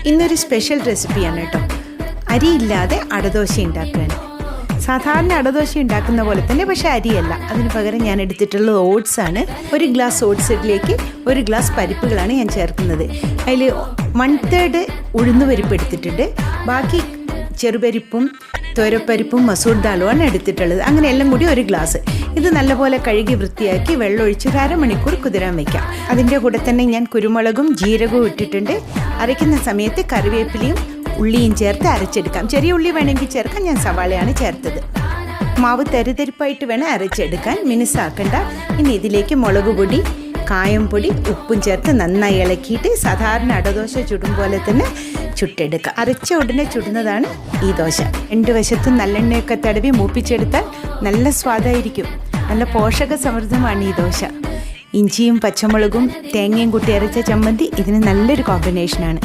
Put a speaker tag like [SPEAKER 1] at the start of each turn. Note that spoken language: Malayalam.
[SPEAKER 1] ഇന്നൊരു സ്പെഷ്യൽ റെസിപ്പിയാണ് കേട്ടോ. അരിയില്ലാതെ അടദോശ ഉണ്ടാക്കുകയാണ്. സാധാരണ അടദോശ ഉണ്ടാക്കുന്ന പോലെ തന്നെ, പക്ഷേ അരിയല്ല. അതിന് പകരം ഞാൻ എടുത്തിട്ടുള്ളത് ഓട്സാണ്. 1 ഗ്ലാസ് ഓട്സിലേക്ക് 1 ഗ്ലാസ് പരിപ്പുകളാണ് ഞാൻ ചേർക്കുന്നത്. അതിൽ 1/3 ഉഴുന്നുപരിപ്പ് എടുത്തിട്ടുണ്ട്. ബാക്കി ചെറുപരിപ്പും തോരപ്പരിപ്പും മസൂർ ദാലുമാണ് എടുത്തിട്ടുള്ളത്. അങ്ങനെ എല്ലാം കൂടി 1 ഗ്ലാസ്. ഇത് നല്ലപോലെ കഴുകി വൃത്തിയാക്കി വെള്ളമൊഴിച്ച് 1 അരമണിക്കൂർ കുതിരാൻ വയ്ക്കാം. അതിൻ്റെ കൂടെ തന്നെ ഞാൻ കുരുമുളകും ജീരകവും ഇട്ടിട്ടുണ്ട്. അരയ്ക്കുന്ന സമയത്ത് കറിവേപ്പിലയും ഉള്ളിയും ചേർത്ത് അരച്ചെടുക്കാം. ചെറിയ ഉള്ളി വേണമെങ്കിൽ ചേർക്കാം, ഞാൻ സവാളയാണ് ചേർത്തത്. മാവ് തരിതരിപ്പായിട്ട് വേണം അരച്ചെടുക്കാൻ, മിനുസാക്കണ്ട. ഇനി ഇതിലേക്ക് മുളക് പൊടി, കായം പൊടി, ഉപ്പും ചേർത്ത് നന്നായി ഇളക്കിയിട്ട് സാധാരണ അടദോശ ചുടും പോലെ തന്നെ ചുട്ടെടുക്കുക. അരച്ച ഉടനെ ചുടുന്നതാണ് ഈ ദോശ. 2 വശത്തും നല്ലെണ്ണയൊക്കെ തടവി മൂപ്പിച്ചെടുത്താൽ നല്ല സ്വാദായിരിക്കും. നല്ല പോഷക സമൃദ്ധമാണ് ഈ ദോശ. ഇഞ്ചിയും പച്ചമുളകും തേങ്ങയും കൂട്ടി അരച്ച ചമ്മന്തി ഇതിന് നല്ലൊരു കോമ്പിനേഷനാണ്.